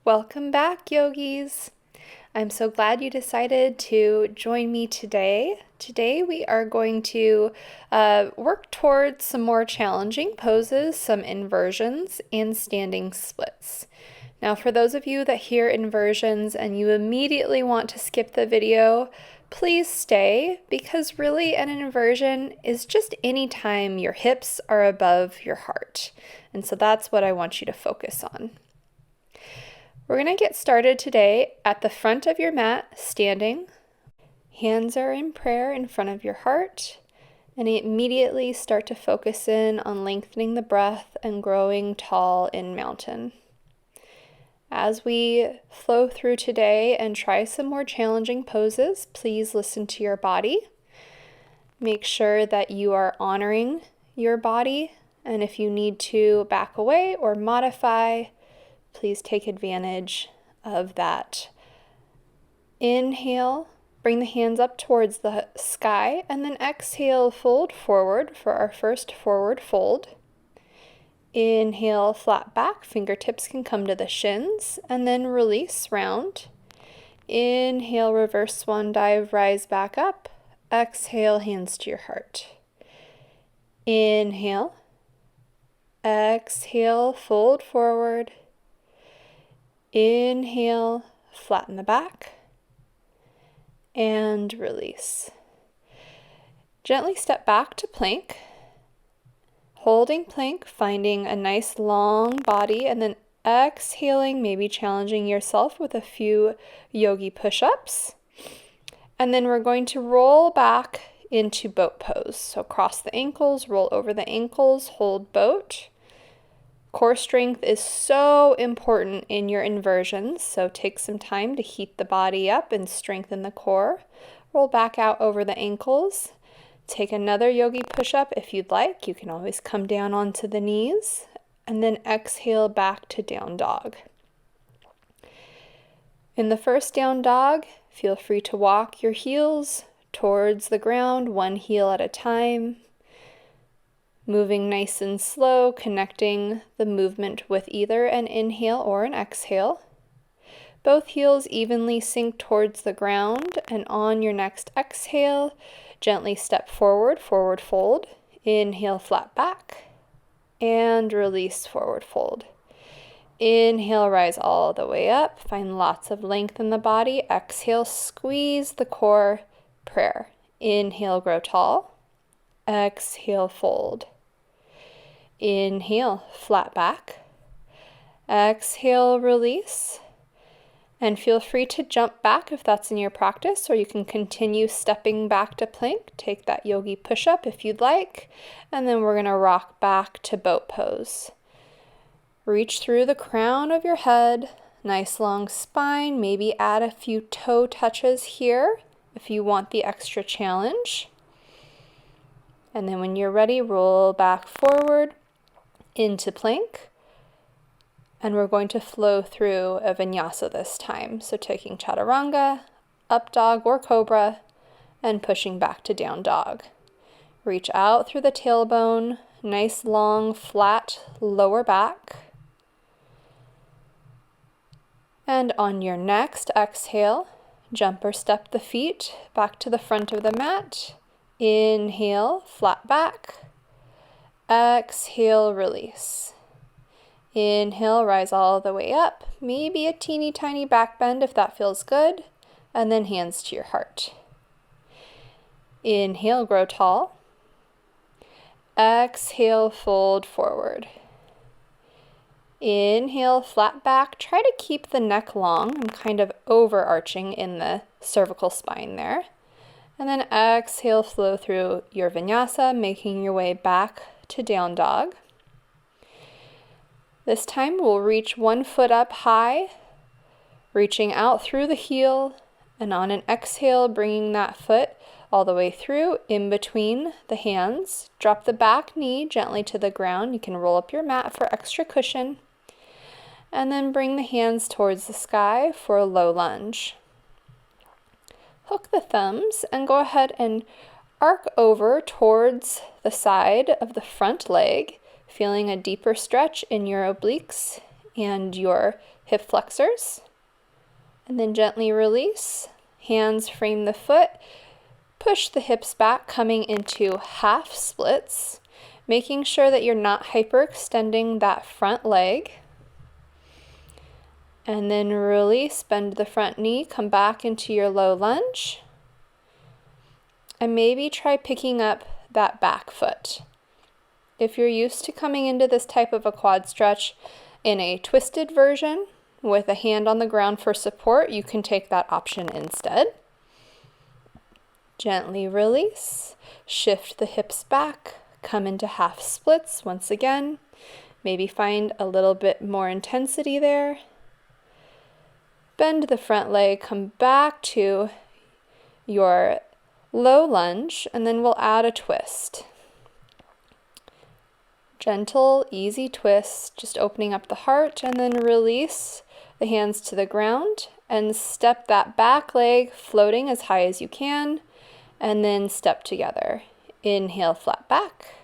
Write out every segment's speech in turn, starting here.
Welcome back, yogis. I'm so glad you decided to join me today. Today we are going to work towards some more challenging poses, some inversions, and standing splits. Now, for those of you that hear inversions and you immediately want to skip the video, please stay, because really an inversion is just any time your hips are above your heart. And so that's what I want you to focus on. We're going to get started today at the front of your mat, standing. Hands are in prayer in front of your heart, and immediately start to focus in on lengthening the breath and growing tall in mountain. As we flow through today and try some more challenging poses, please listen to your body. Make sure that you are honoring your body, and if you need to back away or modify, please take advantage of that. Inhale, bring the hands up towards the sky, and then exhale, fold forward for our first forward fold. Inhale, flat back, fingertips can come to the shins, and then release round. Inhale, reverse swan dive, rise back up. Exhale, hands to your heart. Inhale, exhale, fold forward. Inhale, flatten the back, and release. Gently step back to plank, holding plank, finding a nice long body, and then exhaling, maybe challenging yourself with a few yogi push-ups. And then we're going to roll back into boat pose. So cross the ankles, roll over the ankles, hold boat. Core strength is so important in your inversions, so take some time to heat the body up and strengthen the core. Roll back out over the ankles. Take another yogi push-up if you'd like. You can always come down onto the knees, and then exhale back to down dog. In the first down dog, feel free to walk your heels towards the ground, one heel at a time. Moving nice and slow, connecting the movement with either an inhale or an exhale. Both heels evenly sink towards the ground, and on your next exhale, gently step forward, forward fold. Inhale, flat back, and release, forward fold. Inhale, rise all the way up. Find lots of length in the body. Exhale, squeeze the core, prayer. Inhale, grow tall. Exhale, fold. Inhale, flat back. Exhale, release. And feel free to jump back if that's in your practice, or you can continue stepping back to plank. Take that yogi push-up if you'd like. And then we're going to rock back to boat pose. Reach through the crown of your head. Nice long spine. Maybe add a few toe touches here if you want the extra challenge. And then when you're ready, roll back forward into plank. And we're going to flow through a vinyasa this time. So taking chaturanga, up dog or cobra, and pushing back to down dog. Reach out through the tailbone, nice long flat lower back. And on your next exhale, jump or step the feet back to the front of the mat. Inhale, flat back. Exhale, release. Inhale, rise all the way up. Maybe a teeny tiny back bend if that feels good. And then hands to your heart. Inhale, grow tall. Exhale, fold forward. Inhale, flat back. Try to keep the neck long. I'm kind of overarching in the cervical spine there. And then exhale, flow through your vinyasa, making your way back to down dog. This time we'll reach one foot up high, reaching out through the heel, and on an exhale, bringing that foot all the way through in between the hands. Drop the back knee gently to the ground. You can roll up your mat for extra cushion. And then bring the hands towards the sky for a low lunge. Hook the thumbs and go ahead and arc over towards the side of the front leg, feeling a deeper stretch in your obliques. and your hip flexors. And then gently release. Hands frame the foot. Push the hips back, coming into half splits, making sure that you're not hyperextending that front leg. And then release, bend the front knee, come back into your low lunge. And maybe try picking up that back foot. If you're used to coming into this type of a quad stretch in a twisted version with a hand on the ground for support, you can take that option instead. Gently release, shift the hips back, come into half splits once again. Maybe find a little bit more intensity there. Bend the front leg, come back to your low lunge, and then we'll add a twist. Gentle, easy twist, just opening up the heart, and then release the hands to the ground and step that back leg floating as high as you can, and then step together. Inhale, flat back.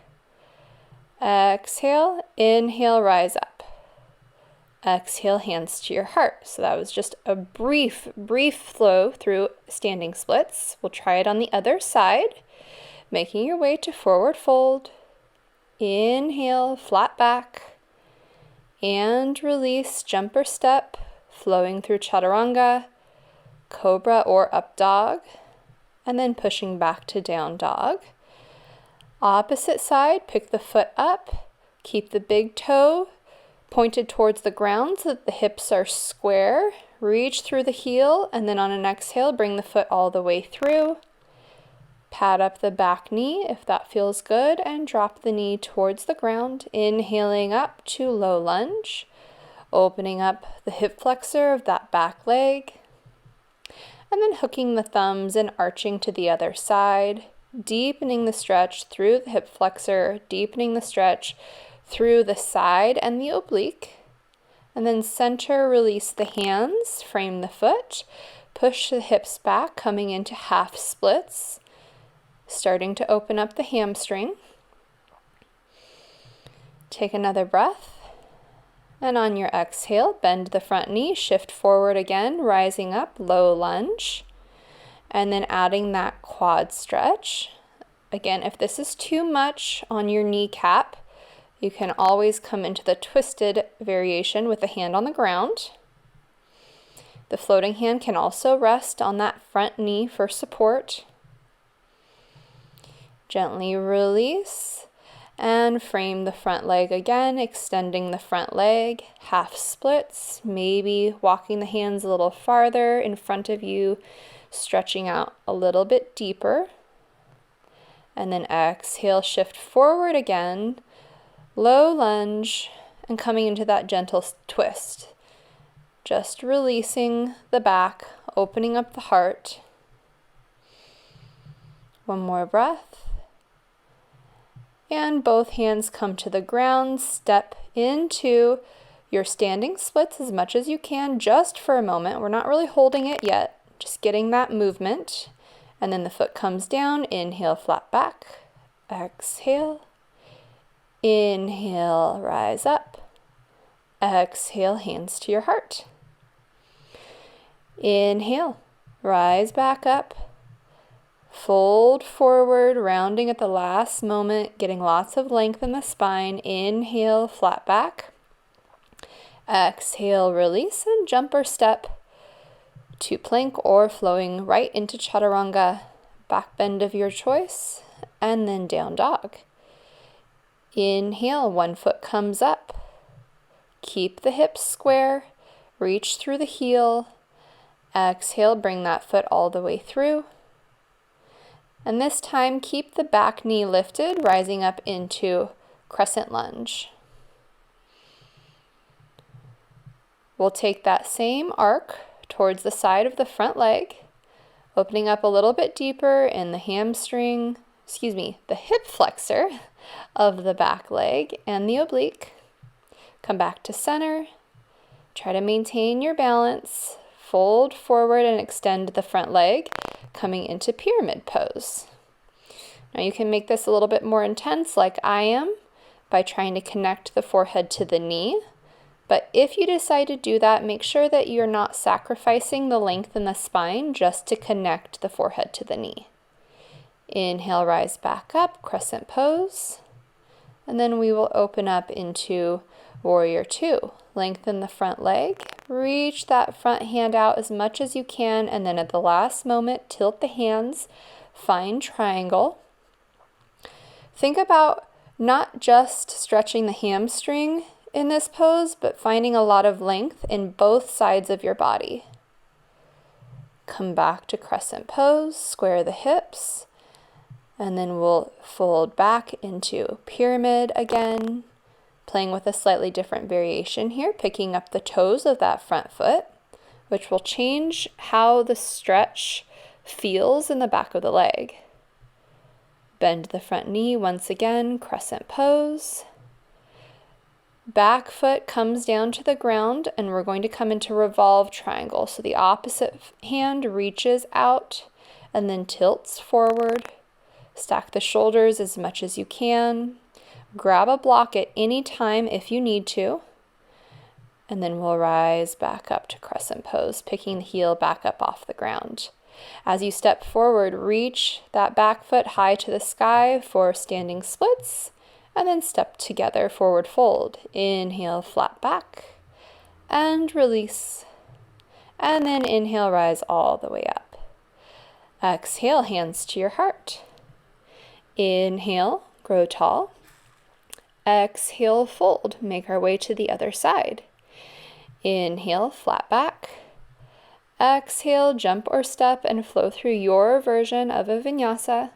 Exhale, inhale, rise up. Exhale, hands to your heart. So that was just a brief flow through standing splits. We'll try it on the other side, making your way to forward fold. Inhale, flat back, and release, jumper step, flowing through chaturanga, cobra or up dog, and then pushing back to down dog. Opposite side, pick the foot up, keep the big toe pointed towards the ground so that the hips are square. Reach through the heel, and then on an exhale, bring the foot all the way through. Pad up the back knee if that feels good, and drop the knee towards the ground, inhaling up to low lunge, opening up the hip flexor of that back leg, and then hooking the thumbs and arching to the other side, deepening the stretch through the hip flexor, deepening the stretch through the side and the oblique, and then center, release the hands, frame the foot, push the hips back, coming into half splits, starting to open up the hamstring. Take another breath. And on your exhale, bend the front knee, shift forward again, rising up, low lunge, and then adding that quad stretch. Again, if this is too much on your kneecap, you can always come into the twisted variation with the hand on the ground. The floating hand can also rest on that front knee for support. Gently release and frame the front leg again, extending the front leg, half splits, maybe walking the hands a little farther in front of you, stretching out a little bit deeper. And then exhale, shift forward again, low lunge, and coming into that gentle twist. Just releasing the back, opening up the heart. One more breath. And both hands come to the ground. Step into your standing splits as much as you can, just for a moment. We're not really holding it yet, just getting that movement. And then the foot comes down. Inhale, flat back. Exhale. Inhale, rise up. Exhale, hands to your heart. Inhale, rise back up. Fold forward, rounding at the last moment, getting lots of length in the spine. Inhale, flat back. Exhale, release, and jumper step to plank or flowing right into chaturanga. Back bend of your choice, and then down dog. Inhale, one foot comes up. Keep the hips square. Reach through the heel. Exhale, bring that foot all the way through. And this time, keep the back knee lifted, rising up into crescent lunge. We'll take that same arc towards the side of the front leg, opening up a little bit deeper in the the hip flexor of the back leg and the oblique. Come back to center. Try to maintain your balance. Fold forward and extend the front leg, coming into pyramid pose. Now you can make this a little bit more intense like I am by trying to connect the forehead to the knee. But if you decide to do that, make sure that you're not sacrificing the length in the spine just to connect the forehead to the knee. Inhale, rise back up, crescent pose. And then we will open up into warrior two. Lengthen the front leg, reach that front hand out as much as you can, and then at the last moment, tilt the hands, find triangle. Think about not just stretching the hamstring in this pose, but finding a lot of length in both sides of your body. Come back to crescent pose, square the hips, and then we'll fold back into pyramid again, playing with a slightly different variation here, picking up the toes of that front foot, which will change how the stretch feels in the back of the leg. Bend the front knee once again, crescent pose. Back foot comes down to the ground, and we're going to come into revolve triangle. So the opposite hand reaches out and then tilts forward. Stack the shoulders as much as you can. Grab a block at any time if you need to. And then we'll rise back up to crescent pose, picking the heel back up off the ground. As you step forward, reach that back foot high to the sky for standing splits, and then step together, forward fold. Inhale, flat back, and release. And then inhale, rise all the way up. Exhale, hands to your heart. Inhale, grow tall. Exhale, fold. Make our way to the other side. Inhale, flat back. Exhale, jump or step and flow through your version of a vinyasa.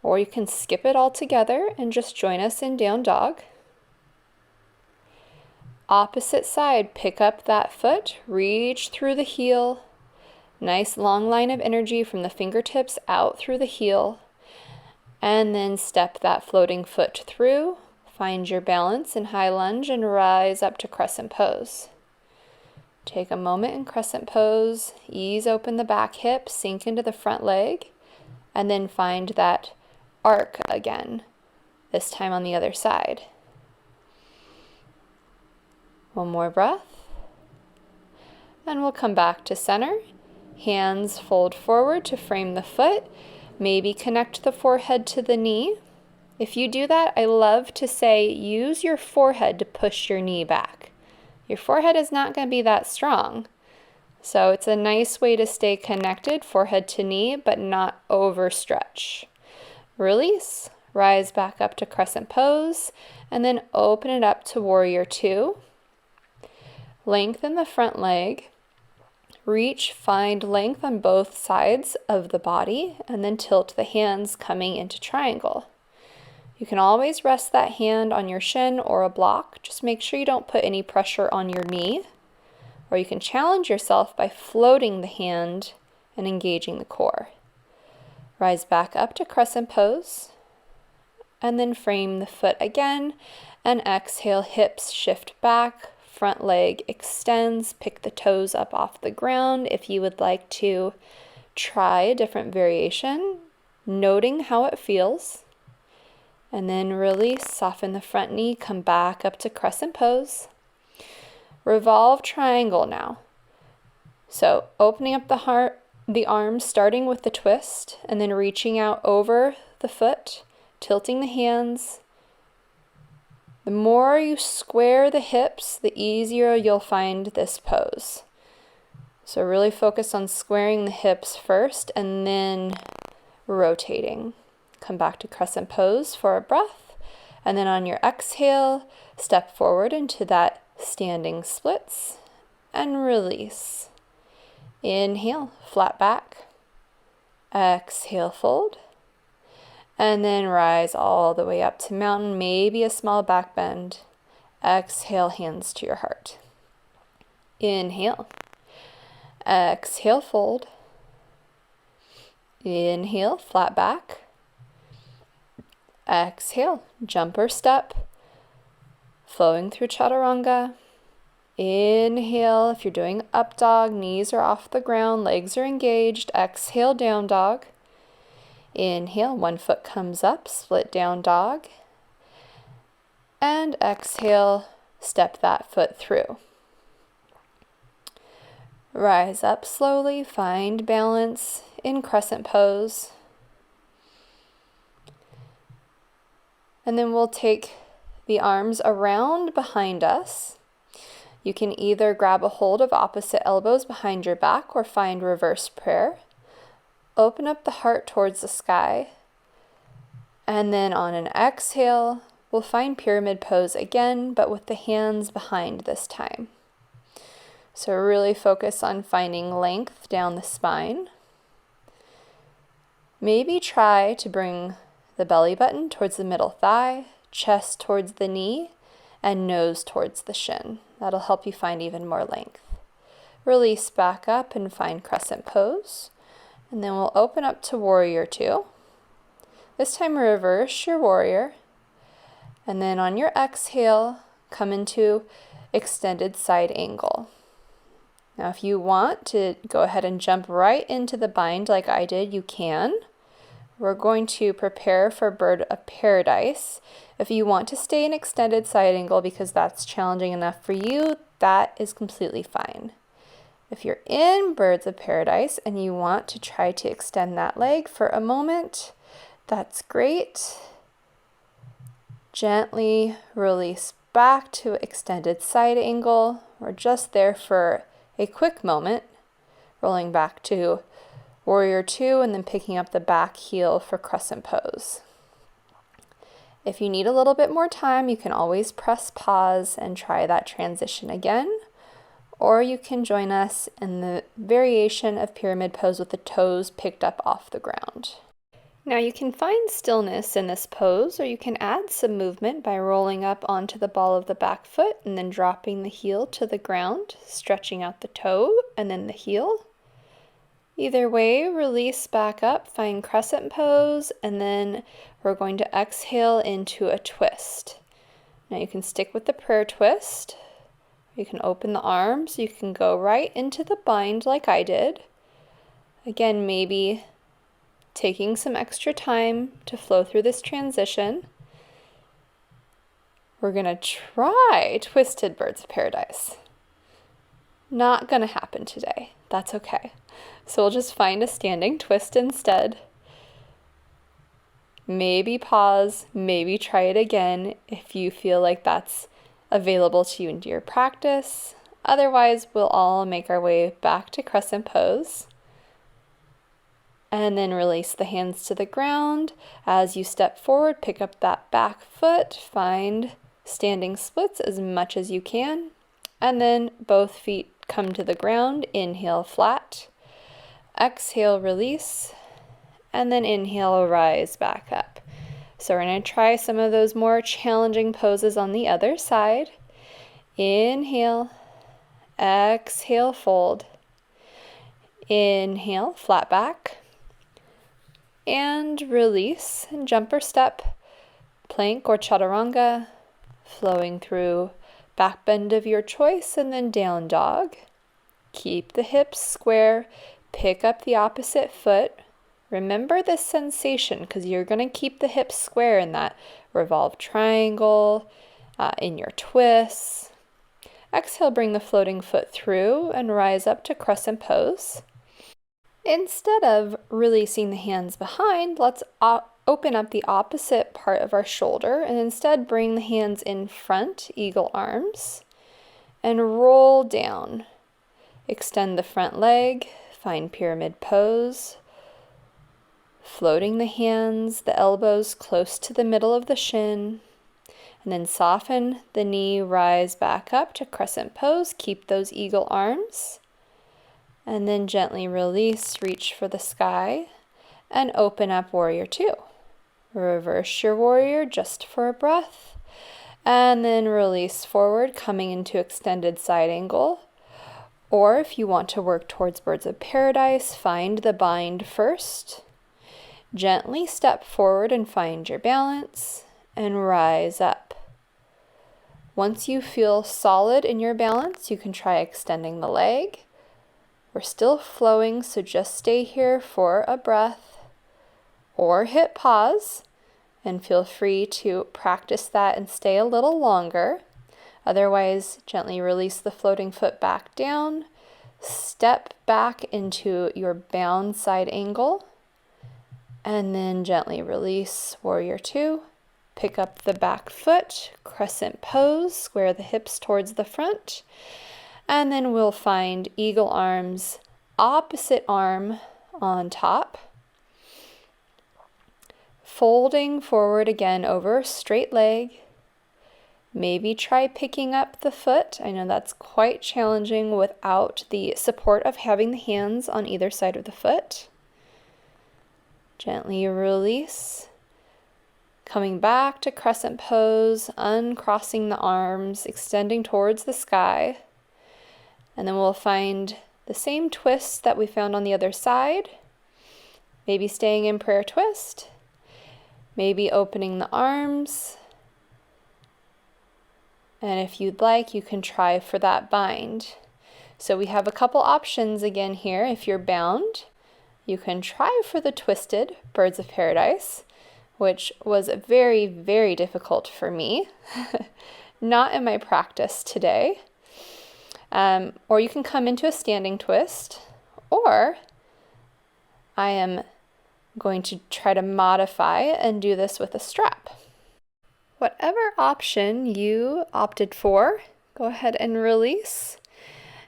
Or you can skip it all together and just join us in down dog. Opposite side, pick up that foot, reach through the heel. Nice long line of energy from the fingertips out through the heel. And then step that floating foot through. Find your balance in high lunge and rise up to crescent pose. Take a moment in crescent pose, ease open the back hip, sink into the front leg, and then find that arc again, this time on the other side. One more breath, and we'll come back to center. Hands fold forward to frame the foot. Maybe connect the forehead to the knee. If you do that, I love to say use your forehead to push your knee back. Your forehead is not going to be that strong. So it's a nice way to stay connected, forehead to knee, but not overstretch. Release, rise back up to crescent pose, and then open it up to warrior two. Lengthen the front leg. Reach, find length on both sides of the body, and then tilt the hands coming into triangle. You can always rest that hand on your shin or a block. Just make sure you don't put any pressure on your knee. Or you can challenge yourself by floating the hand and engaging the core. Rise back up to crescent pose, and then frame the foot again, and exhale, hips shift back. Front leg extends, pick the toes up off the ground if you would like to try a different variation, noting how it feels. And then release, soften the front knee, come back up to crescent pose. Revolve triangle now. So opening up the arms, starting with the twist, and then reaching out over the foot, tilting the hands. The more you square the hips, the easier you'll find this pose. So really focus on squaring the hips first and then rotating. Come back to crescent pose for a breath. And then on your exhale, step forward into that standing splits and release. Inhale, flat back. Exhale, fold. And then rise all the way up to mountain, maybe a small back bend. Exhale, hands to your heart. Inhale. Exhale, fold. Inhale, flat back. Exhale, jump or step. Flowing through chaturanga. Inhale, if you're doing up dog, knees are off the ground, legs are engaged. Exhale, down dog. Inhale, one foot comes up, split down dog. And exhale, step that foot through. Rise up slowly, find balance in crescent pose. And then we'll take the arms around behind us. You can either grab a hold of opposite elbows behind your back or find reverse prayer. Open up the heart towards the sky. And then on an exhale, we'll find pyramid pose again, but with the hands behind this time. So really focus on finding length down the spine. Maybe try to bring the belly button towards the middle thigh, chest towards the knee, and nose towards the shin. That'll help you find even more length. Release back up and find crescent pose. And then we'll open up to warrior two. This time reverse your warrior. And then on your exhale, come into extended side angle. Now if you want to go ahead and jump right into the bind like I did, you can. We're going to prepare for bird of paradise. If you want to stay in extended side angle because that's challenging enough for you, that is completely fine. If you're in birds of paradise and you want to try to extend that leg for a moment, that's great. Gently release back to extended side angle. We're just there for a quick moment, rolling back to warrior two and then picking up the back heel for crescent pose. If you need a little bit more time, you can always press pause and try that transition again, or you can join us in the variation of pyramid pose with the toes picked up off the ground. Now you can find stillness in this pose, or you can add some movement by rolling up onto the ball of the back foot and then dropping the heel to the ground, stretching out the toe and then the heel. Either way, release back up, find crescent pose, and then we're going to exhale into a twist. Now you can stick with the prayer twist. You can open the arms. You can go right into the bind like I did. Again, maybe taking some extra time to flow through this transition. We're going to try twisted birds of paradise. Not going to happen today. That's okay. So we'll just find a standing twist instead. Maybe pause, maybe try it again if you feel like that's available to you into your practice. Otherwise, we'll all make our way back to crescent pose. And then release the hands to the ground. As you step forward, pick up that back foot, find standing splits as much as you can. And then both feet come to the ground. Inhale, flat. Exhale, release. And then inhale, rise back up. So we're going to try some of those more challenging poses on the other side. Inhale. Exhale, fold. Inhale, flat back. And release, and jump or step, plank or chaturanga, flowing through back bend of your choice, and then down dog. Keep the hips square, pick up the opposite foot. Remember this sensation because you're going to keep the hips square in that revolved triangle, in your twists. Exhale, bring the floating foot through and rise up to crescent pose. Instead of releasing the hands behind, let's open up the opposite part of our shoulder and instead bring the hands in front, eagle arms, and roll down. Extend the front leg, find pyramid pose, floating the hands, the elbows close to the middle of the shin, and then soften the knee, rise back up to crescent pose, keep those eagle arms. And then gently release, reach for the sky, and open up warrior two. Reverse your warrior just for a breath, and then release forward, coming into extended side angle. Or if you want to work towards birds of paradise, find the bind first. Gently step forward and find your balance, and rise up. Once you feel solid in your balance, you can try extending the leg. We're still flowing, so just stay here for a breath or hit pause and feel free to practice that and stay a little longer. Otherwise, gently release the floating foot back down. Step back into your bound side angle. And then gently release Warrior Two. Pick up the back foot, crescent pose, square the hips towards the front. And then we'll find eagle arms, opposite arm on top. Folding forward again over straight leg. Maybe try picking up the foot. I know that's quite challenging without the support of having the hands on either side of the foot. Gently release. Coming back to crescent pose, uncrossing the arms, extending towards the sky. And then we'll find the same twist that we found on the other side. Maybe staying in prayer twist. Maybe opening the arms. And if you'd like, you can try for that bind. So we have a couple options again here. If you're bound, you can try for the twisted Birds of Paradise, which was very, very difficult for me. Not in my practice today. Or you can come into a standing twist, or I am going to try to modify and do this with a strap. Whatever option you opted for, go ahead and release.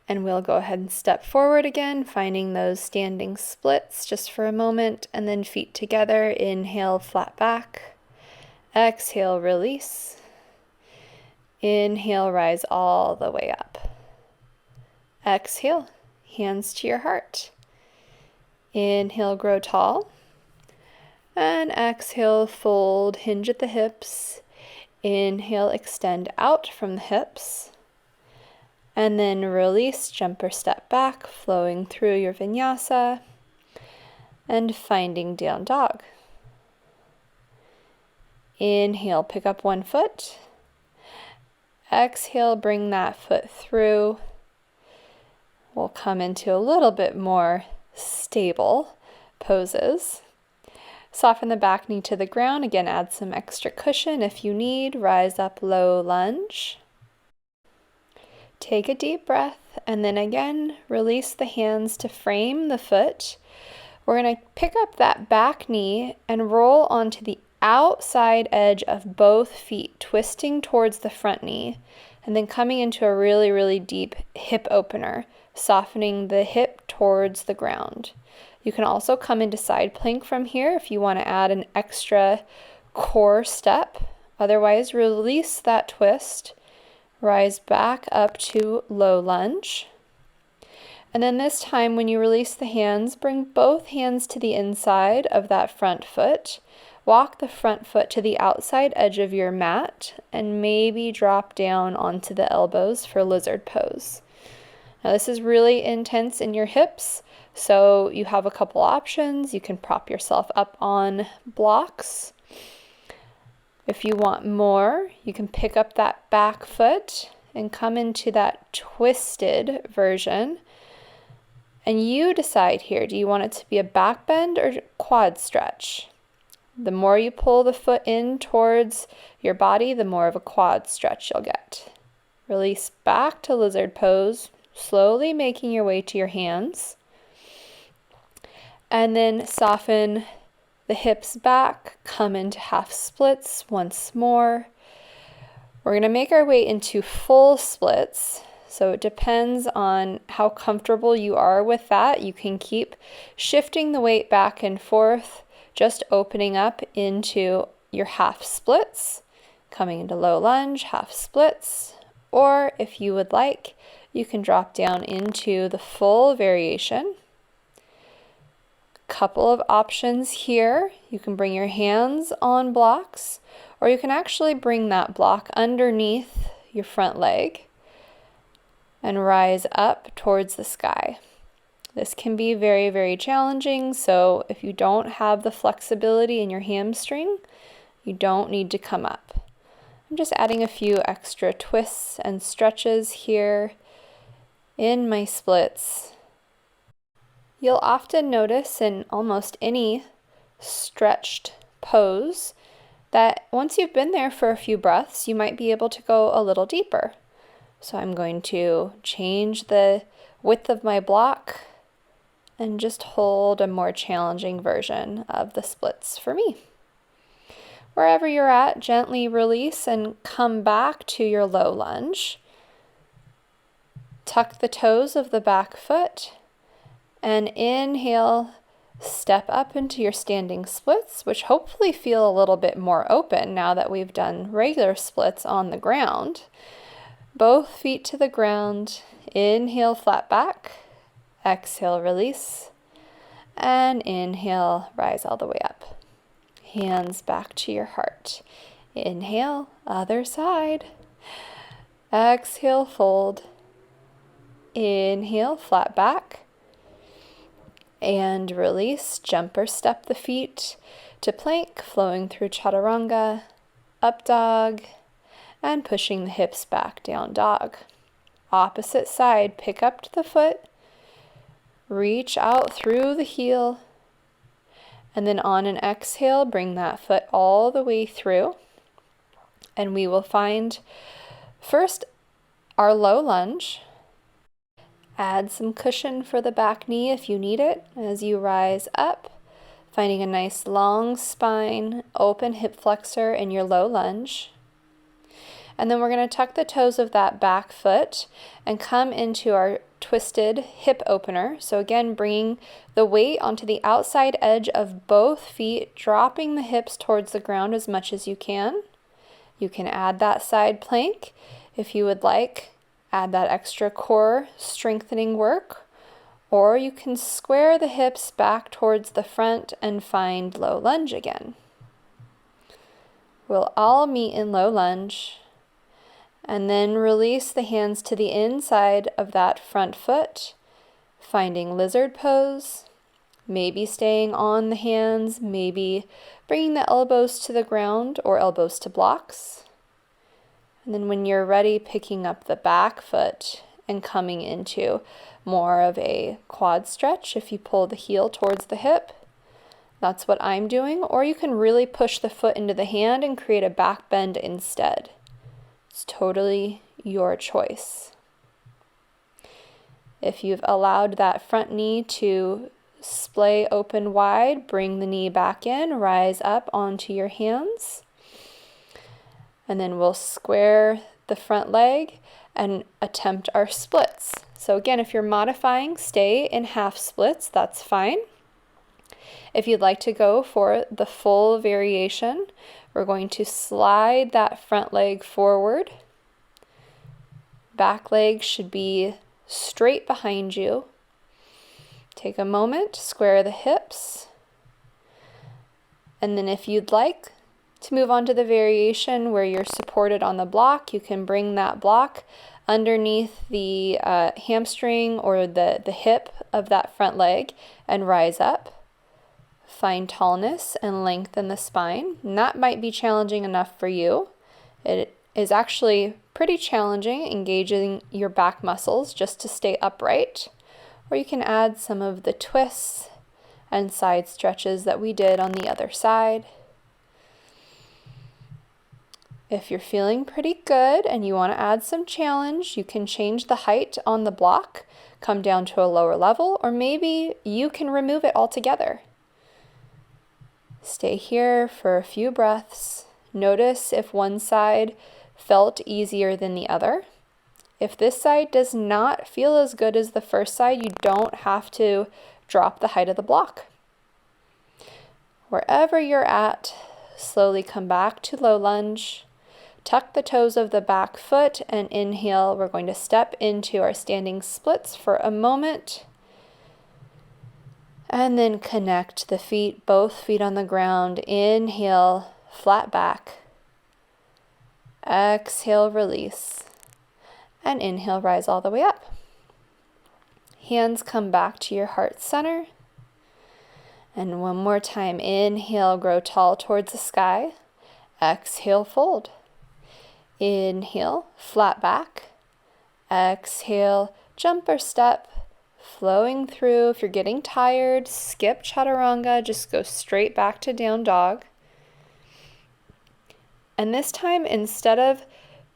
And we'll go ahead and step forward again, finding those standing splits just for a moment, and then feet together. Inhale, flat back. Exhale, release. Inhale, rise all the way up. Exhale, hands to your heart. Inhale, grow tall. And exhale, fold, hinge at the hips. Inhale, extend out from the hips. And then release, jump or step back, flowing through your vinyasa. And finding down dog. Inhale, pick up one foot. Exhale, bring that foot through. We'll come into a little bit more stable poses. Soften the back knee to the ground. Again, add some extra cushion if you need. Rise up, low lunge. Take a deep breath, and then again, release the hands to frame the foot. We're going to pick up that back knee and roll onto the outside edge of both feet, twisting towards the front knee, and then coming into a really, really deep hip opener, softening the hip towards the ground. You can also come into side plank from here if you want to add an extra core step. Otherwise, release that twist. Rise back up to low lunge. And then this time, when you release the hands, bring both hands to the inside of that front foot. Walk the front foot to the outside edge of your mat and maybe drop down onto the elbows for lizard pose. Now this is really intense in your hips, so you have a couple options. You can prop yourself up on blocks. If you want more, you can pick up that back foot and come into that twisted version. And you decide here, do you want it to be a back bend or quad stretch? The more you pull the foot in towards your body, the more of a quad stretch you'll get. Release back to lizard pose, slowly making your way to your hands. And then soften the hips back, come into half splits once more. We're going to make our way into full splits. So it depends on how comfortable you are with that. You can keep shifting the weight back and forth, just opening up into your half splits, coming into low lunge, half splits, or if you would like, you can drop down into the full variation. Couple of options here. You can bring your hands on blocks, or you can actually bring that block underneath your front leg and rise up towards the sky. This can be very, very challenging, so if you don't have the flexibility in your hamstring, you don't need to come up. I'm just adding a few extra twists and stretches here in my splits. You'll often notice in almost any stretched pose that once you've been there for a few breaths, you might be able to go a little deeper. So I'm going to change the width of my block and just hold a more challenging version of the splits for me. Wherever you're at, gently release and come back to your low lunge. Tuck the toes of the back foot and inhale, step up into your standing splits, which hopefully feel a little bit more open now that we've done regular splits on the ground. Both feet to the ground. Inhale, flat back. Exhale, release. And inhale, rise all the way up. Hands back to your heart. Inhale, other side. Exhale, fold. Inhale, flat back. And release, jump or step the feet to plank, flowing through chaturanga, up dog, and pushing the hips back, down dog. Opposite side, pick up to the foot, reach out through the heel, and then on an exhale, bring that foot all the way through. And we will find first our low lunge. Add some cushion for the back knee if you need it as you rise up, finding a nice long spine, open hip flexor in your low lunge. And then we're going to tuck the toes of that back foot and come into our twisted hip opener. So again, bringing the weight onto the outside edge of both feet, dropping the hips towards the ground as much as you can. You can add that side plank if you would like. Add that extra core strengthening work, or you can square the hips back towards the front and find low lunge again. We'll all meet in low lunge, and then release the hands to the inside of that front foot, finding lizard pose, maybe staying on the hands, maybe bringing the elbows to the ground or elbows to blocks. And then when you're ready, picking up the back foot and coming into more of a quad stretch. If you pull the heel towards the hip, that's what I'm doing. Or you can really push the foot into the hand and create a back bend instead. It's totally your choice. If you've allowed that front knee to splay open wide, bring the knee back in, rise up onto your hands. And then we'll square the front leg and attempt our splits. So again, if you're modifying, stay in half splits, that's fine. If you'd like to go for the full variation, we're going to slide that front leg forward. Back leg should be straight behind you. Take a moment, square the hips. And then if you'd like to move on to the variation where you're supported on the block, you can bring that block underneath the hamstring or the hip of that front leg and rise up. Find tallness and lengthen the spine. And that might be challenging enough for you. It is actually pretty challenging engaging your back muscles just to stay upright. Or you can add some of the twists and side stretches that we did on the other side. If you're feeling pretty good and you want to add some challenge, you can change the height on the block, come down to a lower level, or maybe you can remove it altogether. Stay here for a few breaths. Notice if one side felt easier than the other. If this side does not feel as good as the first side, you don't have to drop the height of the block. Wherever you're at, slowly come back to low lunge. Tuck the toes of the back foot and inhale. We're going to step into our standing splits for a moment. And then connect the feet, both feet on the ground. Inhale, flat back. Exhale, release. And inhale, rise all the way up. Hands come back to your heart center. And one more time, inhale, grow tall towards the sky. Exhale, fold. Inhale, flat back. Exhale, jump or step, flowing through. If you're getting tired, skip chaturanga, just go straight back to down dog. And this time, instead of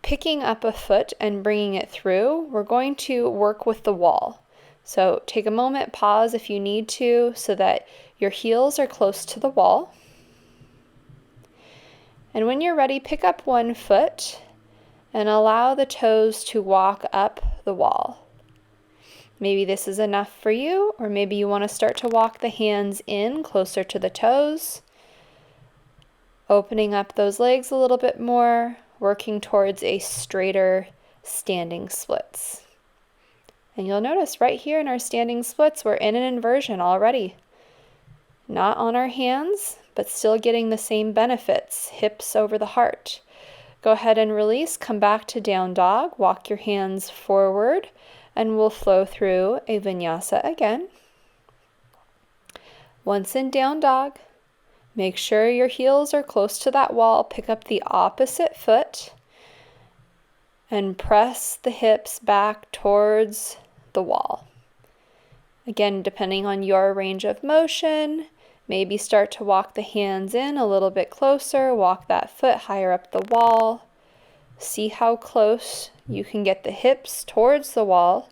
picking up a foot and bringing it through, we're going to work with the wall. So take a moment, pause if you need to, so that your heels are close to the wall. And when you're ready, pick up one foot and allow the toes to walk up the wall. Maybe this is enough for you, or maybe you want to start to walk the hands in closer to the toes, opening up those legs a little bit more, working towards a straighter standing splits. And you'll notice right here in our standing splits, we're in an inversion already. Not on our hands, but still getting the same benefits, hips over the heart. Go ahead and release, come back to down dog, walk your hands forward, and we'll flow through a vinyasa again. Once in down dog, make sure your heels are close to that wall. Pick up the opposite foot and press the hips back towards the wall. Again, depending on your range of motion, maybe start to walk the hands in a little bit closer, walk that foot higher up the wall. See how close you can get the hips towards the wall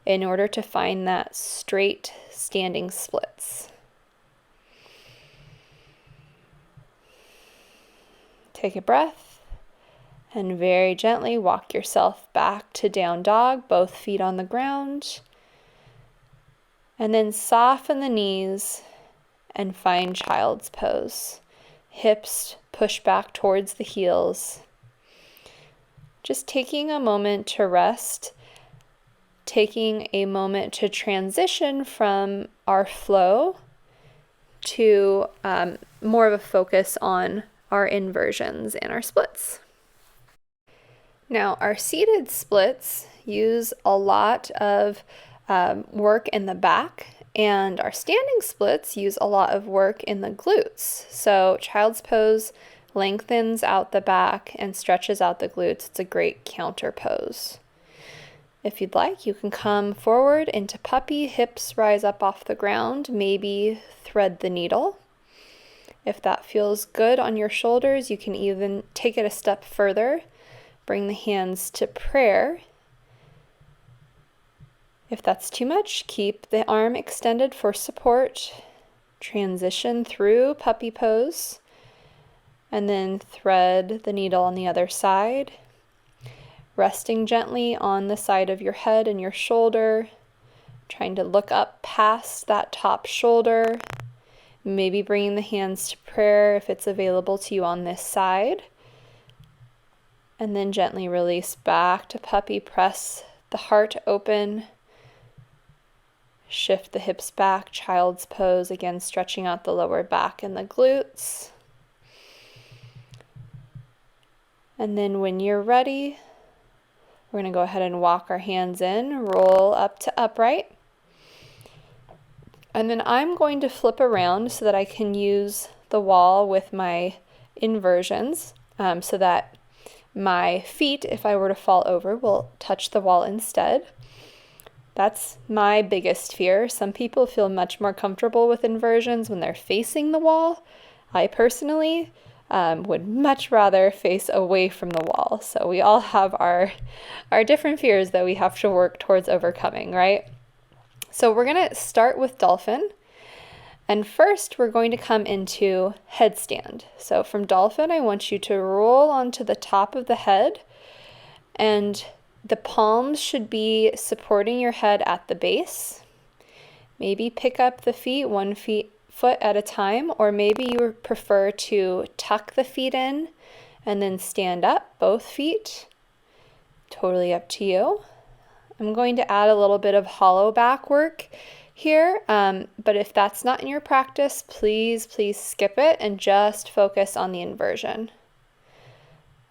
in order to find that straight standing splits. Take a breath and very gently walk yourself back to down dog, both feet on the ground. And then soften the knees and find child's pose. Hips push back towards the heels. Just taking a moment to rest, taking a moment to transition from our flow to more of a focus on our inversions and our splits. Now, our seated splits use a lot of work in the back, and our standing splits use a lot of work in the glutes. So child's pose lengthens out the back and stretches out the glutes. It's a great counter pose. If you'd like, you can come forward into puppy, hips rise up off the ground, maybe thread the needle. If that feels good on your shoulders, you can even take it a step further. Bring the hands to prayer. If that's too much, keep the arm extended for support. Transition through puppy pose. And then thread the needle on the other side. Resting gently on the side of your head and your shoulder. Trying to look up past that top shoulder. Maybe bringing the hands to prayer if it's available to you on this side. And then gently release back to puppy. Press the heart open. Shift the hips back, child's pose. Again, stretching out the lower back and the glutes. And then when you're ready, we're going to go ahead and walk our hands in, roll up to upright. And then I'm going to flip around so that I can use the wall with my inversions so that my feet, if I were to fall over, will touch the wall instead. That's my biggest fear. Some people feel much more comfortable with inversions when they're facing the wall. I personally would much rather face away from the wall. So we all have our different fears that we have to work towards overcoming, right? So we're going to start with dolphin. And first, we're going to come into headstand. So from dolphin, I want you to roll onto the top of the head, and the palms should be supporting your head at the base. Maybe pick up the feet one foot at a time, or maybe you prefer to tuck the feet in and then stand up, both feet. Totally up to you. I'm going to add a little bit of hollow back work here, but if that's not in your practice, please skip it and just focus on the inversion.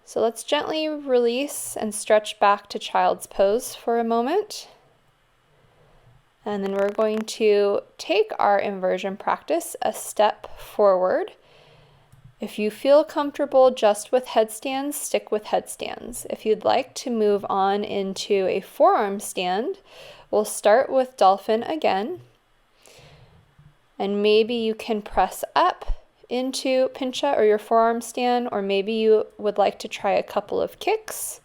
So let's gently release and stretch back to child's pose for a moment. And then we're going to take our inversion practice a step forward. If you feel comfortable just with headstands, stick with headstands. If you'd like to move on into a forearm stand, we'll start with dolphin again. And maybe you can press up into pincha or your forearm stand, or maybe you would like to try a couple of kicks.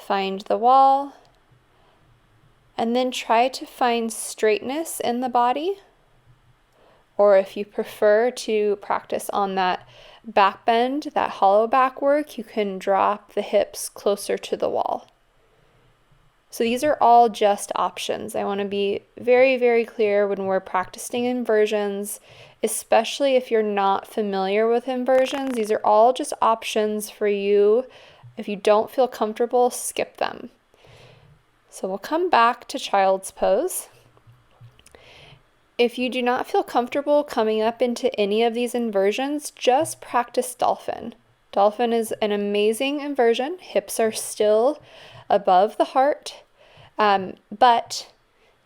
Find the wall, and then try to find straightness in the body. Or if you prefer to practice on that back bend, that hollow back work, you can drop the hips closer to the wall. So these are all just options. I want to be very, very clear when we're practicing inversions, especially if you're not familiar with inversions. These are all just options for you. If you don't feel comfortable, skip them. So we'll come back to child's pose. If you do not feel comfortable coming up into any of these inversions, just practice dolphin. Dolphin is an amazing inversion. Hips are still above the heart, but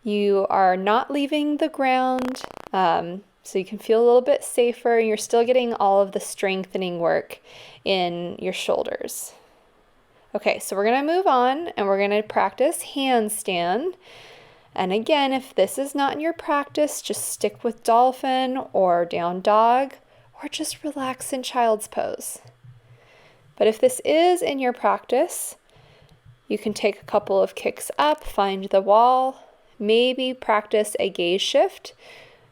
you are not leaving the ground, so you can feel a little bit safer, and you're still getting all of the strengthening work in your shoulders. Okay, so we're going to move on, and we're going to practice handstand. And again, if this is not in your practice, just stick with dolphin or down dog, or just relax in child's pose. But if this is in your practice, you can take a couple of kicks up, find the wall, maybe practice a gaze shift,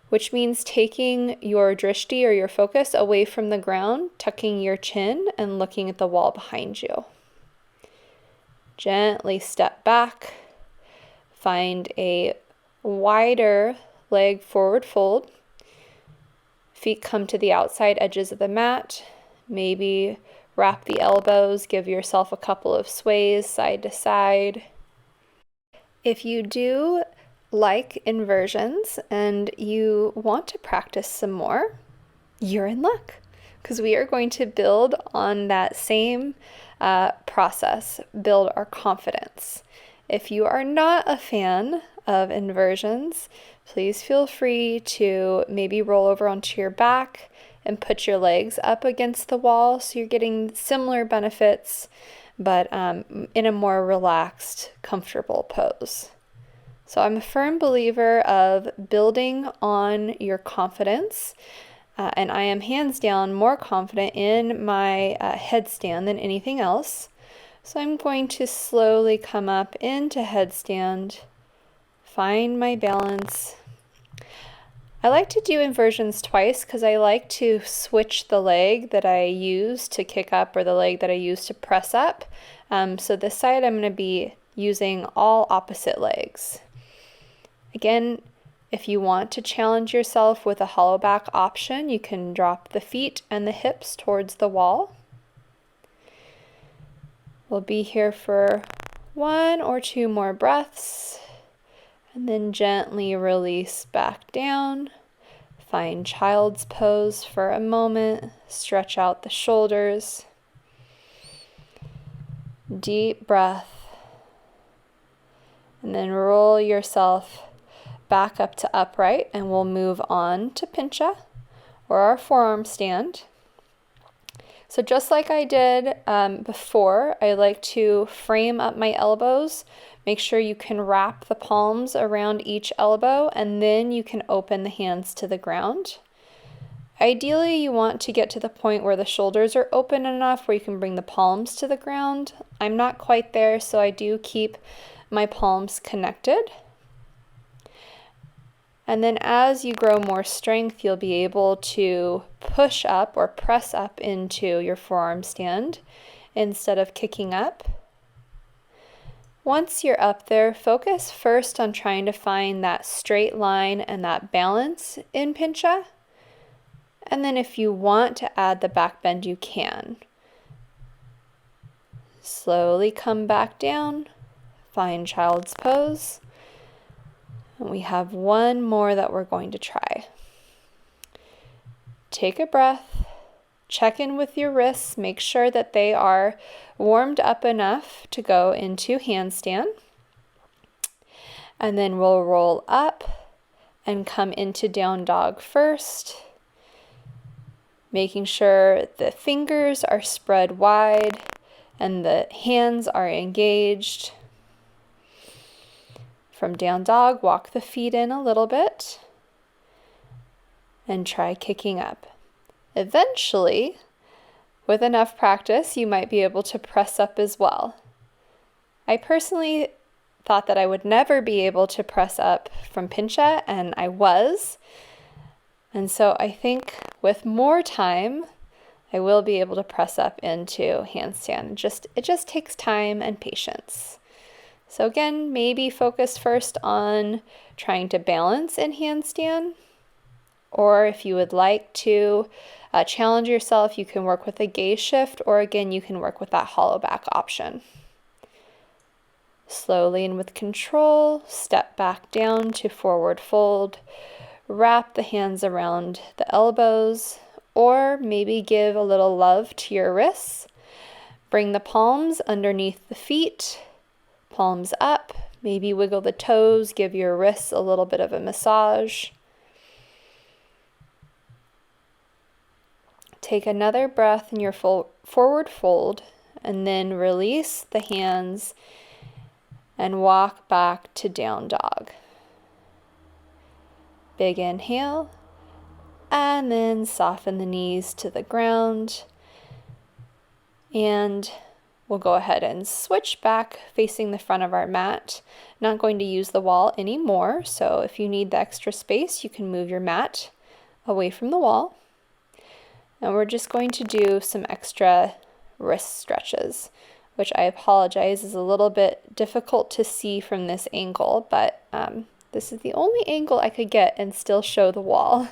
which means taking your drishti or your focus away from the ground, tucking your chin and looking at the wall behind you. Gently step back. Find a wider leg forward fold. Feet come to the outside edges of the mat. Maybe wrap the elbows, give yourself a couple of sways side to side. If you do like inversions and you want to practice some more, you're in luck, because we are going to build on that same process, build our confidence. If you are not a fan of inversions, please feel free to maybe roll over onto your back and put your legs up against the wall so you're getting similar benefits, but in a more relaxed, comfortable pose. So I'm a firm believer of building on your confidence, and I am hands down more confident in my headstand than anything else. So I'm going to slowly come up into headstand, find my balance. I like to do inversions twice because I like to switch the leg that I use to kick up or the leg that I use to press up. So this side I'm going to be using all opposite legs. Again, if you want to challenge yourself with a hollow back option, you can drop the feet and the hips towards the wall. We'll be here for 1 or 2 more breaths, and then gently release back down. Find child's pose for a moment. Stretch out the shoulders. Deep breath. And then roll yourself back up to upright, and we'll move on to pincha, or our forearm stand. So just like I did before, I like to frame up my elbows. Make sure you can wrap the palms around each elbow, and then you can open the hands to the ground. Ideally, you want to get to the point where the shoulders are open enough where you can bring the palms to the ground. I'm not quite there, so I do keep my palms connected. And then as you grow more strength, you'll be able to push up or press up into your forearm stand instead of kicking up. Once you're up there, focus first on trying to find that straight line and that balance in pincha. And then if you want to add the back bend, you can. Slowly come back down, find child's pose. And we have one more that we're going to try. Take a breath, check in with your wrists, make sure that they are warmed up enough to go into handstand. And then we'll roll up and come into down dog first, making sure the fingers are spread wide and the hands are engaged. From down dog, walk the feet in a little bit and try kicking up. Eventually, with enough practice, you might be able to press up as well. I personally thought that I would never be able to press up from pincha, and I was. And so I think with more time, I will be able to press up into handstand. It just takes time and patience. So again, maybe focus first on trying to balance in handstand, or if you would like to challenge yourself, you can work with a gaze shift, or again, you can work with that hollow back option. Slowly and with control, step back down to forward fold. Wrap the hands around the elbows, or maybe give a little love to your wrists. Bring the palms underneath the feet, palms up. Maybe wiggle the toes, give your wrists a little bit of a massage. Take another breath in your forward fold, and then release the hands and walk back to down dog. Big inhale, and then soften the knees to the ground. And we'll go ahead and switch back facing the front of our mat. Not going to use the wall anymore, so if you need the extra space, you can move your mat away from the wall. And we're just going to do some extra wrist stretches, which I apologize is a little bit difficult to see from this angle, but this is the only angle I could get and still show the wall.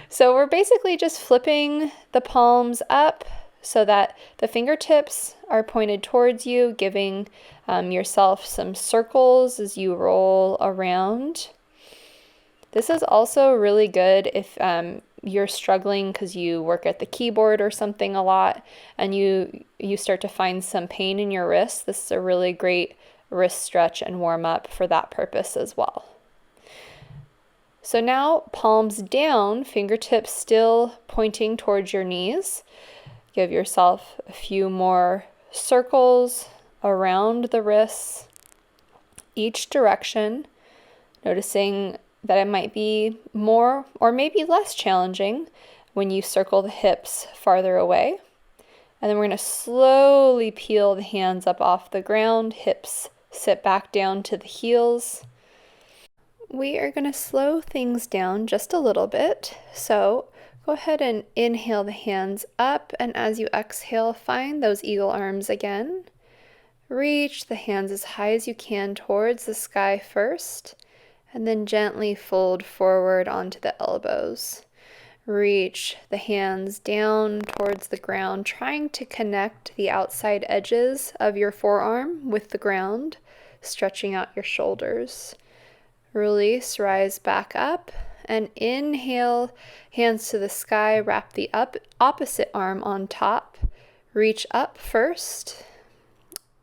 So we're basically just flipping the palms up so that the fingertips are pointed towards you, giving yourself some circles as you roll around. This is also really good if you're struggling because you work at the keyboard or something a lot and you start to find some pain in your wrists. This is a really great wrist stretch and warm up for that purpose as well. So now palms down, fingertips still pointing towards your knees. Give yourself a few more circles around the wrists, each direction, noticing that it might be more or maybe less challenging when you circle the hips farther away. And then we're going to slowly peel the hands up off the ground, hips sit back down to the heels. We are going to slow things down just a little bit. So go ahead and inhale the hands up, and as you exhale, find those eagle arms again. Reach the hands as high as you can towards the sky first, and then gently fold forward onto the elbows. Reach the hands down towards the ground, trying to connect the outside edges of your forearm with the ground, stretching out your shoulders. Release, rise back up, and inhale, hands to the sky, wrap the opposite arm on top. Reach up first,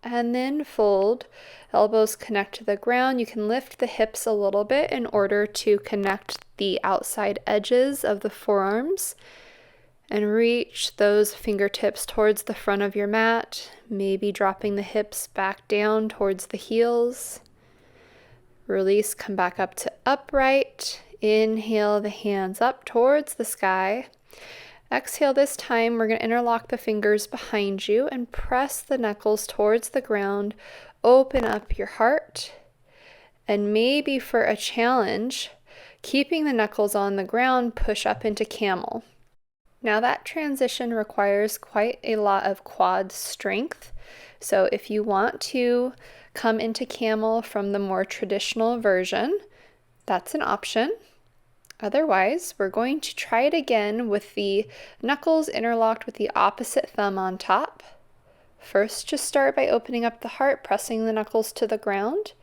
and then fold. Elbows connect to the ground. You can lift the hips a little bit in order to connect the outside edges of the forearms, and reach those fingertips towards the front of your mat, maybe dropping the hips back down towards the heels. Release, come back up to upright. Inhale the hands up towards the sky. Exhale, this time we're going to interlock the fingers behind you and press the knuckles towards the ground. Open up your heart, and maybe for a challenge, keeping the knuckles on the ground, push up into camel. Now that transition requires quite a lot of quad strength. So if you want to come into camel from the more traditional version, that's an option. Otherwise, we're going to try it again with the knuckles interlocked with the opposite thumb on top. First, just start by opening up the heart, pressing the knuckles to the ground.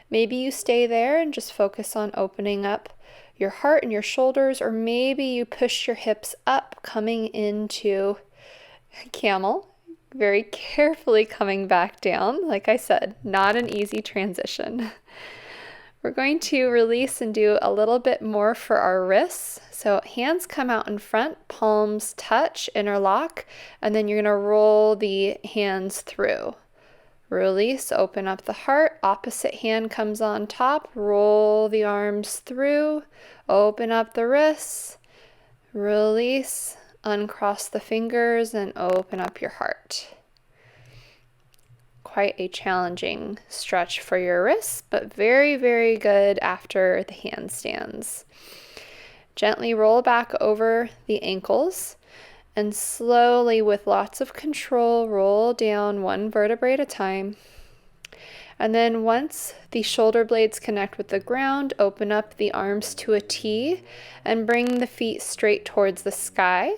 Maybe you stay there and just focus on opening up your heart and your shoulders, or maybe you push your hips up, coming into camel. Very carefully coming back down. Like I said, not an easy transition. We're going to release and do a little bit more for our wrists. So hands come out in front, palms touch, interlock, and then you're going to roll the hands through. Release, open up the heart, opposite hand comes on top, roll the arms through, open up the wrists, release, uncross the fingers, and open up your heart. quite a challenging stretch for your wrists, but very, very good after the handstands. Gently roll back over the ankles and slowly, with lots of control, roll down one vertebrae at a time. And then once the shoulder blades connect with the ground, open up the arms to a T and bring the feet straight towards the sky.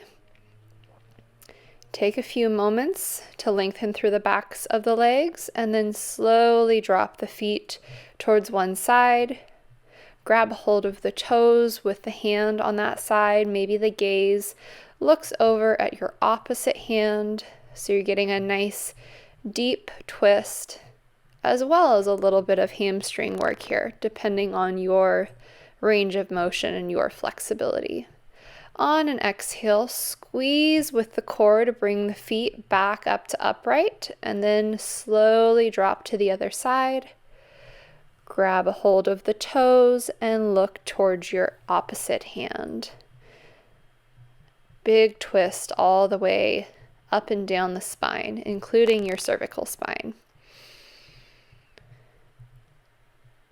Take a few moments to lengthen through the backs of the legs and then slowly drop the feet towards one side. Grab hold of the toes with the hand on that side. Maybe the gaze looks over at your opposite hand, so you're getting a nice deep twist, as well as a little bit of hamstring work here, depending on your range of motion and your flexibility. On an exhale, squeeze with the core to bring the feet back up to upright, and then slowly drop to the other side. Grab a hold of the toes and look towards your opposite hand. Big twist all the way up and down the spine, including your cervical spine.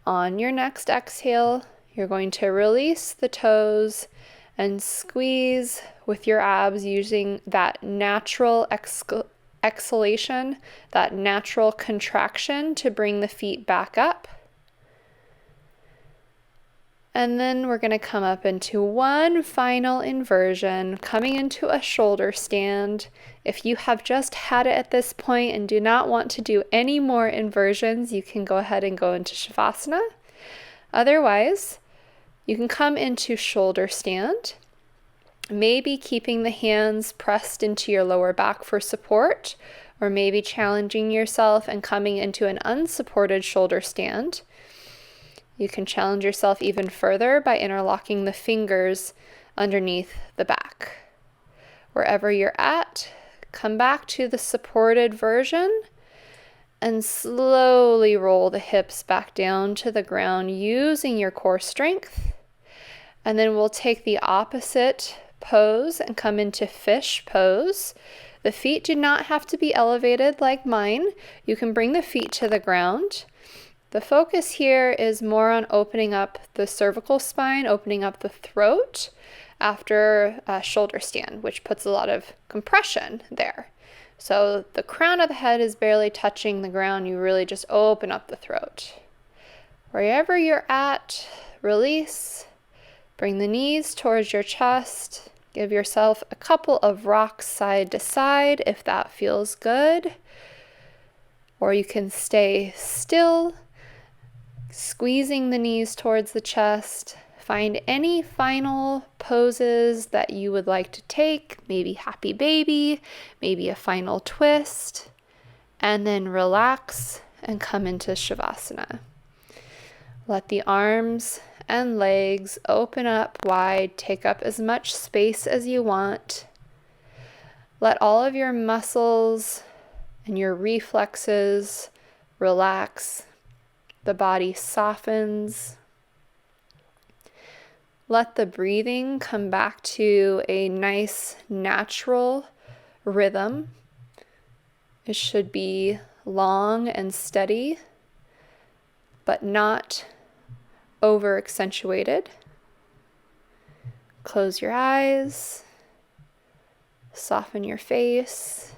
On your next exhale, you're going to release the toes and squeeze with your abs using that natural exhalation, that natural contraction to bring the feet back up. And then we're going to come up into one final inversion, coming into a shoulder stand. If you have just had it at this point and do not want to do any more inversions, you can go ahead and go into Shavasana. Otherwise, you can come into shoulder stand, maybe keeping the hands pressed into your lower back for support, or maybe challenging yourself and coming into an unsupported shoulder stand. You can challenge yourself even further by interlocking the fingers underneath the back. Wherever you're at, come back to the supported version and slowly roll the hips back down to the ground using your core strength. And then we'll take the opposite pose and come into fish pose. The feet do not have to be elevated like mine. You can bring the feet to the ground. The focus here is more on opening up the cervical spine, opening up the throat after a shoulder stand, which puts a lot of compression there. So the crown of the head is barely touching the ground. You really just open up the throat. Wherever you're at, release. Bring the knees towards your chest. Give yourself a couple of rocks side to side if that feels good. Or you can stay still, squeezing the knees towards the chest. Find any final poses that you would like to take, maybe happy baby, maybe a final twist, and then relax and come into Shavasana. Let the arms and legs open up wide, take up as much space as you want. Let all of your muscles and your reflexes relax. The body softens. Let the breathing come back to a nice natural rhythm. It should be long and steady, but not over accentuated. Close your eyes, soften your face,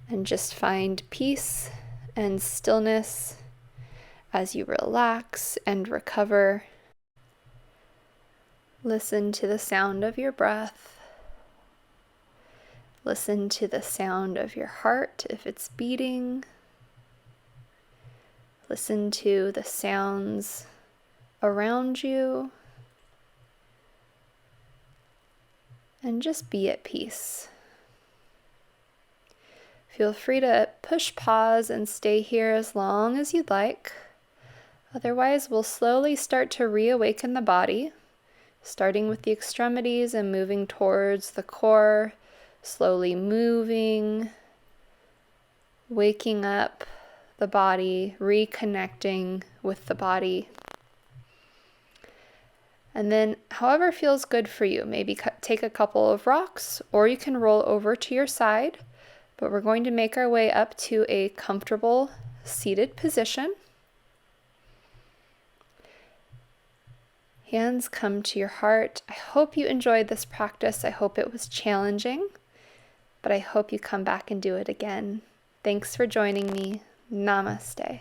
and just find peace and stillness as you relax and recover. Listen to the sound of your breath. Listen to the sound of your heart if it's beating. Listen to the sounds around you. And just be at peace. Feel free to push pause and stay here as long as you'd like. Otherwise, we'll slowly start to reawaken the body, starting with the extremities and moving towards the core, slowly moving, waking up the body, reconnecting with the body. And then however feels good for you, maybe take a couple of rocks, or you can roll over to your side. but we're going to make our way up to a comfortable seated position. Hands come to your heart. I hope you enjoyed this practice. I hope it was challenging, but I hope you come back and do it again. Thanks for joining me. Namaste.